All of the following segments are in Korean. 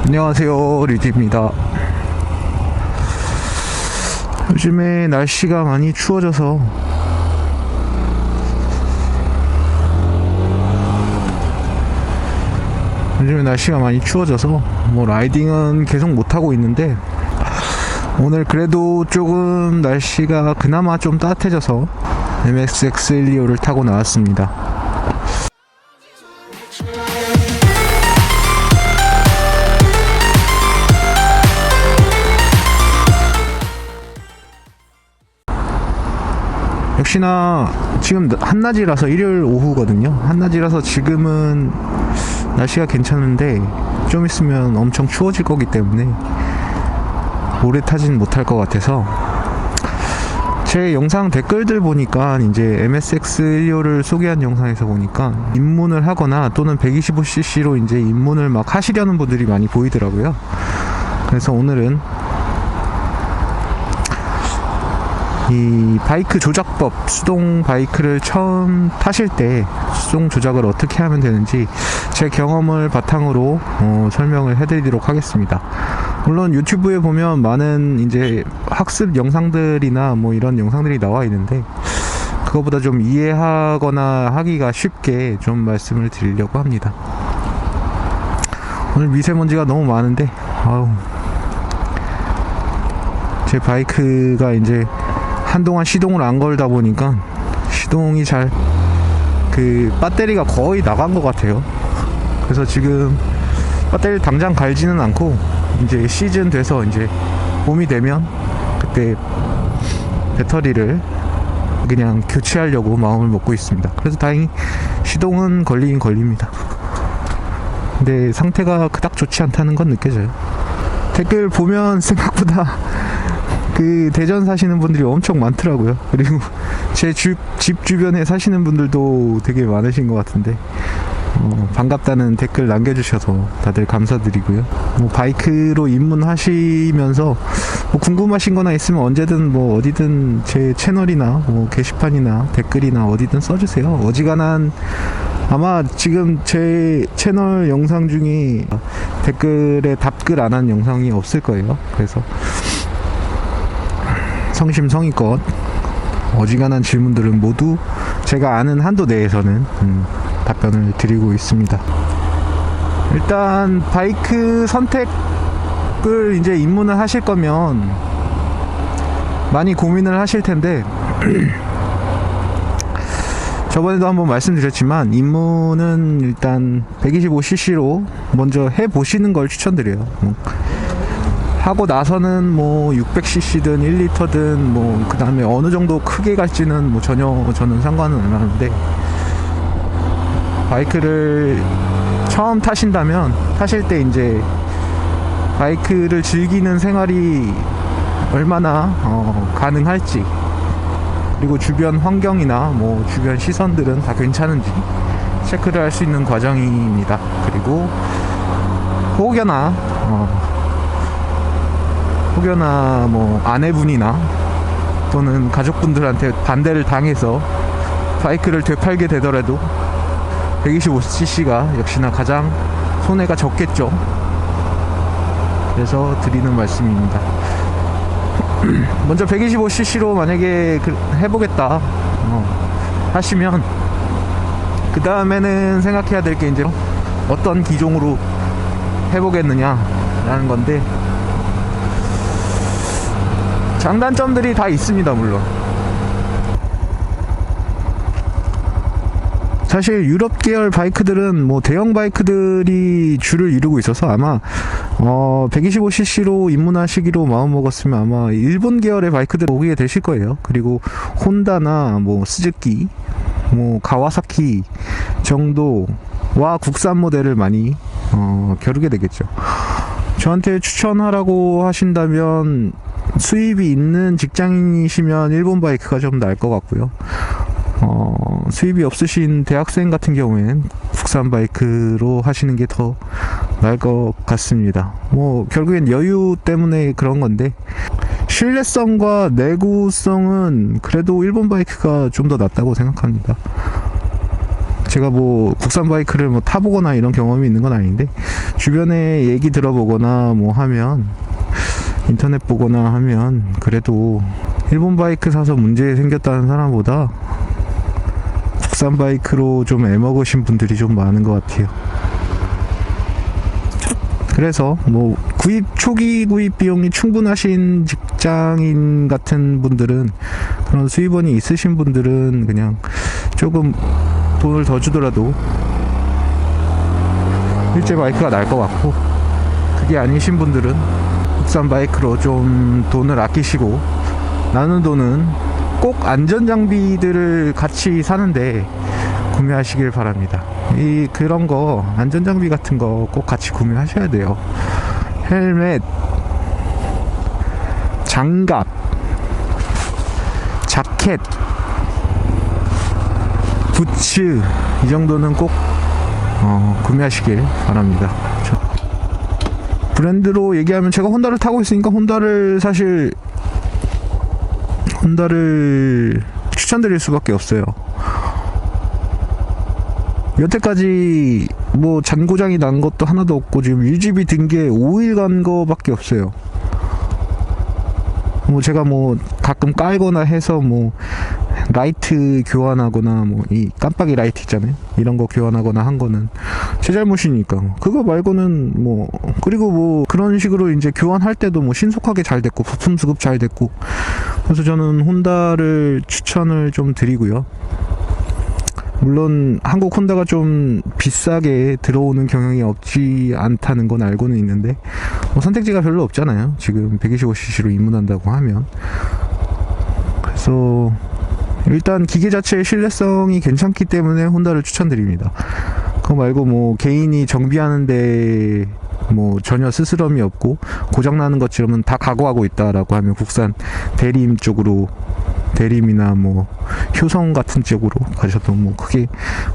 안녕하세요, 리디입니다. 요즘에 날씨가 많이 추워져서 뭐 라이딩은 계속 못하고 있는데, 오늘 그래도 조금 날씨가 그나마 좀 따뜻해져서 MSX12호를 타고 나왔습니다. 역시나 지금 한낮이라서, 일요일 오후거든요. 한낮이라서 지금은 날씨가 괜찮은데 좀 있으면 엄청 추워질 거기 때문에 오래 타진 못할 것 같아서, 제 영상 댓글들 보니까 이제 MSX12호를 소개한 영상에서 보니까 입문을 하거나 또는 125cc로 이제 입문을 막 하시려는 분들이 많이 보이더라고요. 그래서 오늘은 이 바이크 조작법, 수동 바이크를 처음 타실 때 수동 조작을 어떻게 하면 되는지 제 경험을 바탕으로 설명을 해드리도록 하겠습니다. 물론 유튜브에 보면 많은 이제 학습 영상들이나 뭐 이런 영상들이 나와 있는데, 그거보다 좀 이해하거나 하기가 쉽게 좀 말씀을 드리려고 합니다. 오늘 미세먼지가 너무 많은데, 제 바이크가 이제 한동안 시동을 안 걸다 보니까 시동이 배터리가 거의 나간 것 같아요. 그래서 지금 배터리를 당장 갈지는 않고, 이제 시즌 돼서 이제 봄이 되면 그때 배터리를 그냥 교체하려고 마음을 먹고 있습니다. 그래서 다행히 시동은 걸리긴 걸립니다. 근데 상태가 그닥 좋지 않다는 건 느껴져요. 댓글 보면 생각보다 대전 사시는 분들이 엄청 많더라고요. 그리고 제 집 주변에 사시는 분들도 되게 많으신 것 같은데, 반갑다는 댓글 남겨주셔서 다들 감사드리고요. 바이크로 입문하시면서 궁금하신 거나 있으면 언제든 어디든 제 채널이나 게시판이나 댓글이나 어디든 써주세요. 어지간한, 아마 지금 제 채널 영상 중에 댓글에 답글 안 한 영상이 없을 거예요. 그래서 성심성의껏 어지간한 질문들은 모두 제가 아는 한도 내에서는 답변을 드리고 있습니다. 일단 바이크 선택을 이제 입문을 하실 거면 많이 고민을 하실 텐데, 저번에도 한번 말씀드렸지만 입문은 일단 125cc로 먼저 해보시는 걸 추천드려요. 하고 나서는 600cc든 1리터든 그 다음에 어느 정도 크게 갈지는 전혀 저는 상관은 안 하는데, 바이크를 처음 타실 때 이제 바이크를 즐기는 생활이 얼마나 가능할지, 그리고 주변 환경이나 주변 시선들은 다 괜찮은지 체크를 할 수 있는 과정입니다. 그리고 혹여나 아내분이나 또는 가족분들한테 반대를 당해서 바이크를 되팔게 되더라도 125cc가 역시나 가장 손해가 적겠죠. 그래서 드리는 말씀입니다. 먼저 125cc로 만약에 해보겠다 하시면, 그 다음에는 생각해야 될 게 이제 어떤 기종으로 해보겠느냐 라는 건데, 장단점들이 다 있습니다. 물론 사실 유럽 계열 바이크들은 대형 바이크들이 주를 이루고 있어서, 아마 125cc로 입문하시기로 마음먹었으면 아마 일본 계열의 바이크들 오게 되실 거예요. 그리고 혼다나 스즈키, 가와사키 정도와 국산 모델을 많이 겨루게 되겠죠. 저한테 추천하라고 하신다면 수입이 있는 직장인이시면 일본 바이크가 좀 나을 것 같고요. 수입이 없으신 대학생 같은 경우엔 국산 바이크로 하시는 게 더 나을 것 같습니다. 결국엔 여유 때문에 그런 건데, 신뢰성과 내구성은 그래도 일본 바이크가 좀 더 낫다고 생각합니다. 제가 뭐 국산 바이크를 뭐 타보거나 이런 경험이 있는 건 아닌데 주변에 얘기 들어보거나 뭐 하면 인터넷 보거나 하면 그래도 일본 바이크 사서 문제 생겼다는 사람보다 국산 바이크로 좀 애먹으신 분들이 좀 많은 것 같아요. 그래서 뭐 초기 구입 비용이 충분하신 직장인 같은 분들은, 그런 수입원이 있으신 분들은 그냥 조금 돈을 더 주더라도 일제 바이크가 나을 것 같고, 그게 아니신 분들은 국산 바이크로 좀 돈을 아끼시고 나눈 돈은 꼭 안전장비들을 같이 사는데 구매하시길 바랍니다. 그런 거 안전장비 같은 거 꼭 같이 구매하셔야 돼요. 헬멧, 장갑, 자켓, 부츠, 이 정도는 꼭 구매하시길 바랍니다. 브랜드로 얘기하면 제가 혼다를 타고 있으니까 혼다를 추천드릴 수밖에 없어요. 여태까지 뭐 잔고장이 난 것도 하나도 없고, 지금 유지비 든 게 5일 간 거밖에 없어요. 뭐 제가 뭐 가끔 깔거나 해서 뭐 라이트 교환하거나 뭐 이 깜빡이 라이트 있잖아요, 이런 거 교환하거나 한 거는 제 잘못이니까. 그거 말고는 뭐, 그리고 뭐 그런 식으로 이제 교환할 때도 뭐 신속하게 잘 됐고 부품 수급 잘 됐고, 그래서 저는 혼다를 추천을 좀 드리고요. 물론 한국 혼다가 좀 비싸게 들어오는 경향이 없지 않다는 건 알고는 있는데, 뭐 선택지가 별로 없잖아요, 지금 125cc로 입문한다고 하면. 그래서 일단 기계 자체의 신뢰성이 괜찮기 때문에 혼다를 추천드립니다. 그거 말고 뭐 개인이 정비하는데 뭐 전혀 스스럼이 없고 고장나는 것처럼은 다 각오하고 있다라고 하면 국산 대림 쪽으로, 대림이나 뭐 효성 같은 쪽으로 가셔도 뭐 크게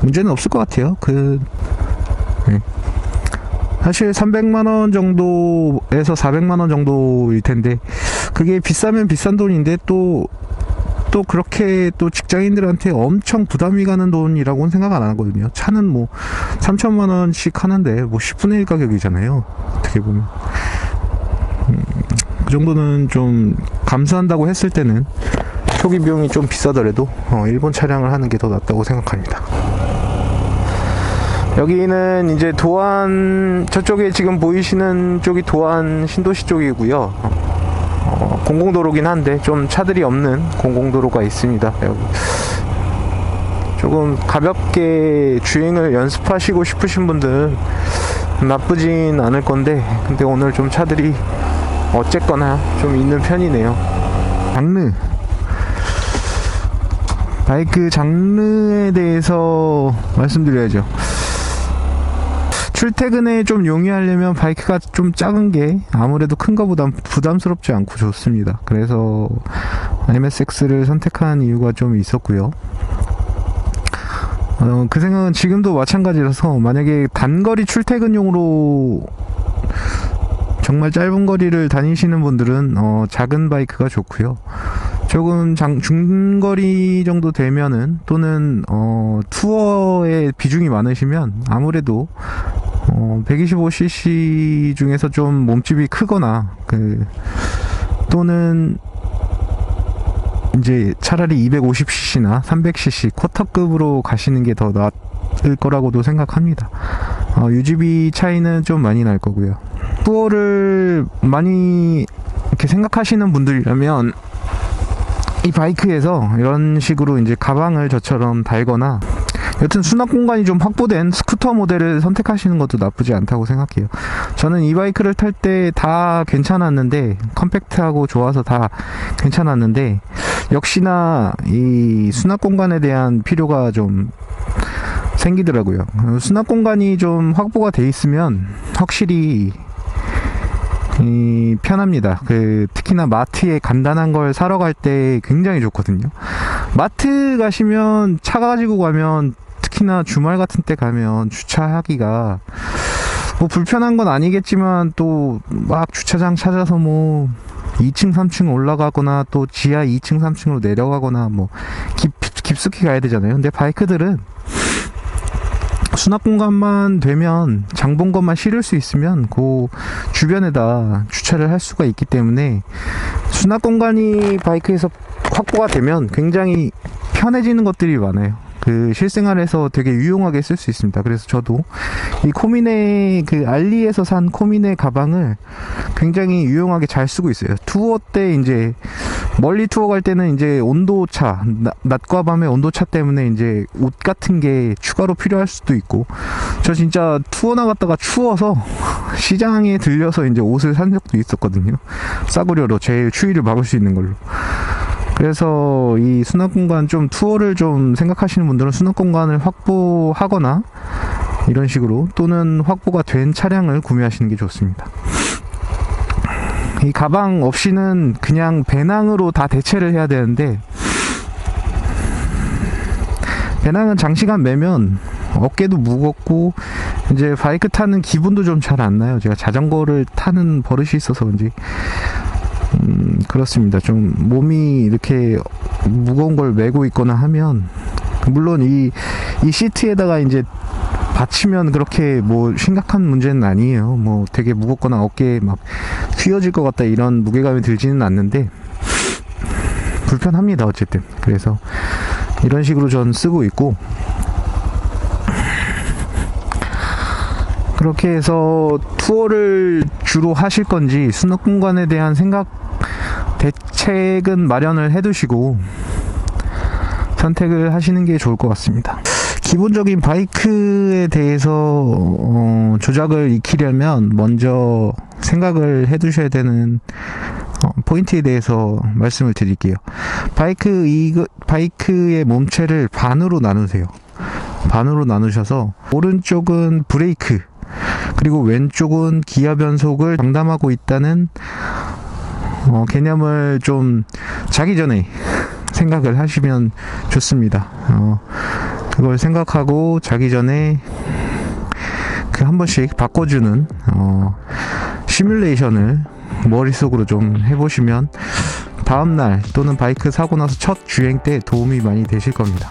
문제는 없을 것 같아요. 네. 사실 300만원 정도에서 400만원 정도일 텐데, 그게 비싸면 비싼 돈인데 또 그렇게 또 직장인들한테 엄청 부담이 가는 돈이라고는 생각 안 하거든요. 차는 뭐 3천만원씩 하는데 뭐 10분의 1 가격이잖아요, 어떻게 보면. 그 정도는 좀 감수한다고 했을 때는 초기 비용이 좀 비싸더라도 일본 차량을 하는 게 더 낫다고 생각합니다. 여기는 이제 도안, 저쪽에 지금 보이시는 쪽이 도안 신도시 쪽이고요. 공공도로긴 한데 좀 차들이 없는 공공도로가 있습니다. 여기 조금 가볍게 주행을 연습하시고 싶으신 분들 나쁘진 않을 건데, 근데 오늘 좀 차들이 어쨌거나 좀 있는 편이네요. 장르, 바이크 장르에 대해서 말씀드려야죠. 출퇴근에 좀 용이하려면 바이크가 좀 작은 게 아무래도 큰 거보다 부담스럽지 않고 좋습니다. 그래서 MSX를 선택한 이유가 좀 있었고요. 그 생각은 지금도 마찬가지라서, 만약에 단거리 출퇴근용으로 정말 짧은 거리를 다니시는 분들은 작은 바이크가 좋고요. 조금 중거리 정도 되면은, 또는 투어에 비중이 많으시면 아무래도 125cc 중에서 좀 몸집이 크거나 또는 이제 차라리 250cc나 300cc 쿼터급으로 가시는 게 더 나을 거라고도 생각합니다. 유지비 차이는 좀 많이 날 거고요. 투어를 많이 이렇게 생각하시는 분들이라면 이 바이크에서 이런 식으로 이제 가방을 저처럼 달거나, 여튼 수납 공간이 좀 확보된 스쿠터 모델을 선택하시는 것도 나쁘지 않다고 생각해요. 저는 이 바이크를 탈 때 다 괜찮았는데, 컴팩트하고 좋아서 다 괜찮았는데, 역시나 이 수납 공간에 대한 필요가 좀 생기더라고요. 수납 공간이 좀 확보가 돼 있으면 확실히 편합니다. 특히나 마트에 간단한 걸 사러 갈 때 굉장히 좋거든요. 마트 가시면, 차 가지고 가면, 특히나 주말 같은 때 가면 주차하기가 뭐 불편한 건 아니겠지만, 또 막 주차장 찾아서 뭐 2층 3층 올라가거나 또 지하 2층 3층으로 내려가거나 뭐 깊숙이 가야 되잖아요. 근데 바이크들은 수납 공간만 되면 장본 것만 실을 수 있으면 그 주변에다 주차를 할 수가 있기 때문에 수납 공간이 바이크에서 확보가 되면 굉장히 편해지는 것들이 많아요. 그 실생활에서 되게 유용하게 쓸 수 있습니다. 그래서 저도 이 코미네 그 알리에서 산 코미네 가방을 굉장히 유용하게 잘 쓰고 있어요. 투어 때 이제 멀리 투어 갈 때는 이제 온도차, 낮과 밤의 온도차 때문에 이제 옷 같은 게 추가로 필요할 수도 있고, 저 진짜 투어 나갔다가 추워서 시장에 들려서 이제 옷을 산 적도 있었거든요. 싸구려로 제일 추위를 막을 수 있는 걸로. 그래서 이 수납 공간, 좀 투어를 좀 생각하시는 분들은 수납 공간을 확보하거나 이런 식으로, 또는 확보가 된 차량을 구매하시는 게 좋습니다. 이 가방 없이는 그냥 배낭으로 다 대체를 해야 되는데, 배낭은 장시간 매면 어깨도 무겁고 이제 바이크 타는 기분도 좀 잘 안 나요. 제가 자전거를 타는 버릇이 있어서 그런지 그렇습니다. 좀 몸이 이렇게 무거운 걸 메고 있거나 하면, 물론 이 시트에다가 이제 받치면 그렇게 뭐 심각한 문제는 아니에요. 뭐 되게 무겁거나 어깨에 막 휘어질 것 같다 이런 무게감이 들지는 않는데 불편합니다. 어쨌든 그래서 이런 식으로 전 쓰고 있고, 그렇게 해서 투어를 주로 하실 건지 수납 공간에 대한 대책은 마련을 해두시고 선택을 하시는 게 좋을 것 같습니다. 기본적인 바이크에 대해서 조작을 익히려면 먼저 생각을 해두셔야 되는 포인트에 대해서 말씀을 드릴게요. 바이크의 몸체를 반으로 나누세요. 반으로 나누셔서 오른쪽은 브레이크, 그리고 왼쪽은 기아 변속을 장담하고 있다는 개념을 좀 자기 전에 생각을 하시면 좋습니다. 그걸 생각하고 자기 전에 그 한 번씩 바꿔주는 시뮬레이션을 머릿속으로 좀 해보시면 다음날 또는 바이크 사고 나서 첫 주행 때 도움이 많이 되실 겁니다.